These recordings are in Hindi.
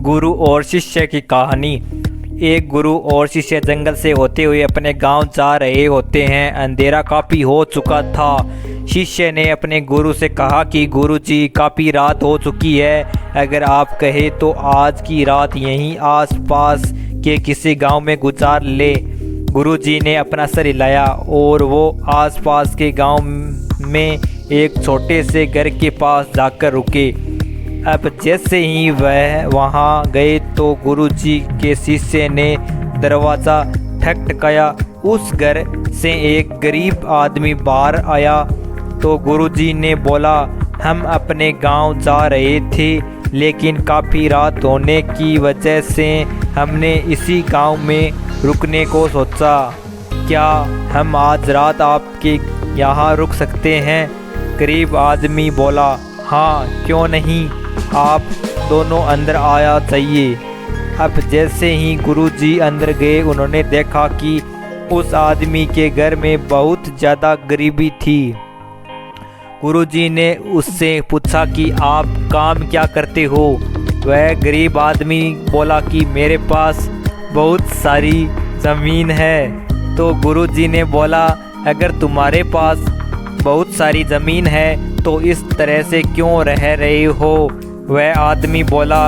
गुरु और शिष्य की कहानी। एक गुरु और शिष्य जंगल से होते हुए अपने गांव जा रहे होते हैं। अंधेरा काफ़ी हो चुका था। शिष्य ने अपने गुरु से कहा कि गुरुजी, काफ़ी रात हो चुकी है, अगर आप कहे तो आज की रात यहीं आसपास के किसी गांव में गुजार ले। गुरुजी ने अपना सर हिलाया और वो आसपास के गांव में एक छोटे से घर के पास जाकर रुके। अब जैसे ही वह वहां गए तो गुरुजी के शिष्य ने दरवाज़ा ठकठकाया। उस घर से एक गरीब आदमी बाहर आया तो गुरुजी ने बोला, हम अपने गांव जा रहे थे, लेकिन काफ़ी रात होने की वजह से हमने इसी गांव में रुकने को सोचा। क्या हम आज रात आपके यहाँ रुक सकते हैं? गरीब आदमी बोला, हाँ क्यों नहीं, आप दोनों अंदर आया जाइए। अब जैसे ही गुरुजी अंदर गए, उन्होंने देखा कि उस आदमी के घर में बहुत ज़्यादा गरीबी थी। गुरुजी ने उससे पूछा कि आप काम क्या करते हो? वह गरीब आदमी बोला कि मेरे पास बहुत सारी ज़मीन है। तो गुरुजी ने बोला, अगर तुम्हारे पास बहुत सारी ज़मीन है तो इस तरह से क्यों रह रहे हो? वह आदमी बोला,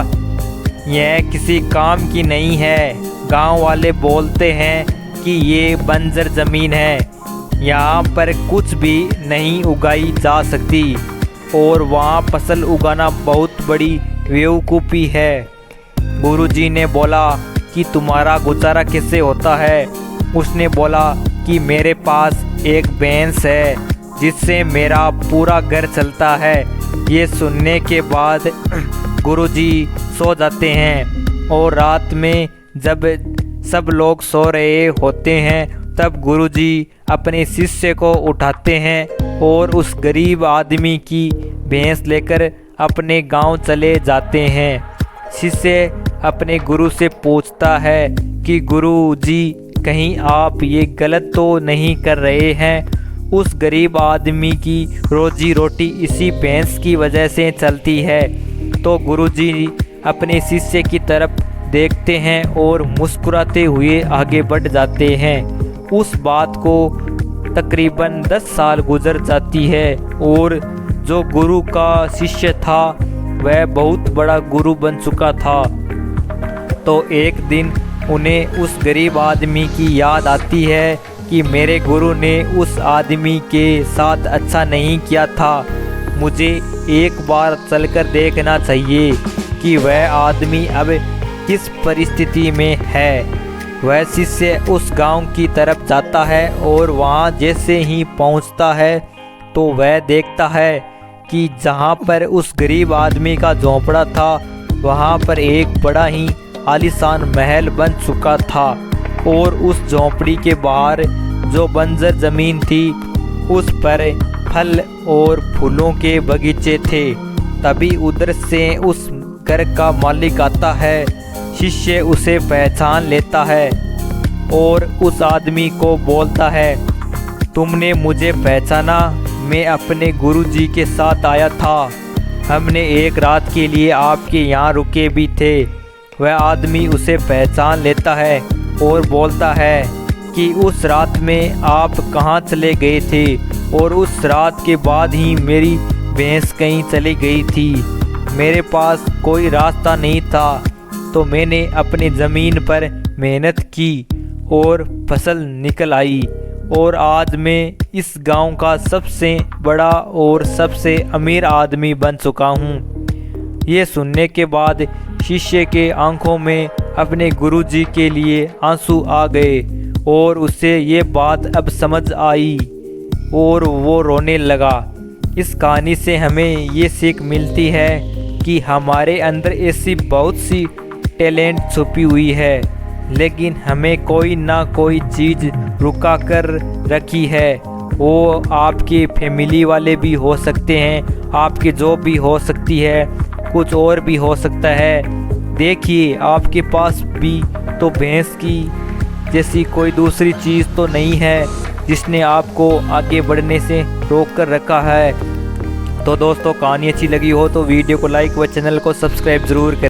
यह किसी काम की नहीं है। गांव वाले बोलते हैं कि ये बंजर ज़मीन है, यहाँ पर कुछ भी नहीं उगाई जा सकती और वहाँ फसल उगाना बहुत बड़ी बेवकूफ़ी है। गुरुजी ने बोला कि तुम्हारा गुजारा कैसे होता है? उसने बोला कि मेरे पास एक भैंस है जिससे मेरा पूरा घर चलता है। ये सुनने के बाद गुरुजी सो जाते हैं और रात में जब सब लोग सो रहे होते हैं तब गुरुजी अपने शिष्य को उठाते हैं और उस गरीब आदमी की भैंस लेकर अपने गांव चले जाते हैं। शिष्य अपने गुरु से पूछता है कि गुरुजी, कहीं आप ये गलत तो नहीं कर रहे हैं? उस गरीब आदमी की रोजी रोटी इसी भैंस की वजह से चलती है। तो गुरुजी अपने शिष्य की तरफ देखते हैं और मुस्कुराते हुए आगे बढ़ जाते हैं। उस बात को तकरीबन 10 साल गुजर जाती है और जो गुरु का शिष्य था वह बहुत बड़ा गुरु बन चुका था। तो एक दिन उन्हें उस गरीब आदमी की याद आती है कि मेरे गुरु ने उस आदमी के साथ अच्छा नहीं किया था। मुझे एक बार चलकर देखना चाहिए कि वह आदमी अब किस परिस्थिति में है। वह शिष्य उस गांव की तरफ जाता है और वहां जैसे ही पहुंचता है तो वह देखता है कि जहां पर उस गरीब आदमी का झोंपड़ा था वहां पर एक बड़ा ही आलीशान महल बन चुका था और उस झोंपड़ी के बाहर जो बंजर ज़मीन थी उस पर फल और फूलों के बगीचे थे। तभी उधर से उस घर का मालिक आता है। शिष्य उसे पहचान लेता है और उस आदमी को बोलता है, तुमने मुझे पहचाना? मैं अपने गुरुजी के साथ आया था, हमने एक रात के लिए आपके यहाँ रुके भी थे। वह आदमी उसे पहचान लेता है और बोलता है कि उस रात में आप कहाँ चले गए थे और उस रात के बाद ही मेरी भैंस कहीं चली गई थी। मेरे पास कोई रास्ता नहीं था तो मैंने अपनी ज़मीन पर मेहनत की और फसल निकल आई और आज मैं इस गांव का सबसे बड़ा और सबसे अमीर आदमी बन चुका हूँ। ये सुनने के बाद शिष्य के आंखों में अपने गुरुजी के लिए आंसू आ गए और उसे ये बात अब समझ आई और वो रोने लगा। इस कहानी से हमें ये सीख मिलती है कि हमारे अंदर ऐसी बहुत सी टैलेंट छुपी हुई है, लेकिन हमें कोई ना कोई चीज़ रुका कर रखी है। वो आपके फैमिली वाले भी हो सकते हैं, आपकी जॉब भी हो सकती है, कुछ और भी हो सकता है। देखिए, आपके पास भी तो भैंस की जैसी कोई दूसरी चीज़ तो नहीं है जिसने आपको आगे बढ़ने से रोक कर रखा है। तो दोस्तों, कहानी अच्छी लगी हो तो वीडियो को लाइक व चैनल को सब्सक्राइब ज़रूर करें।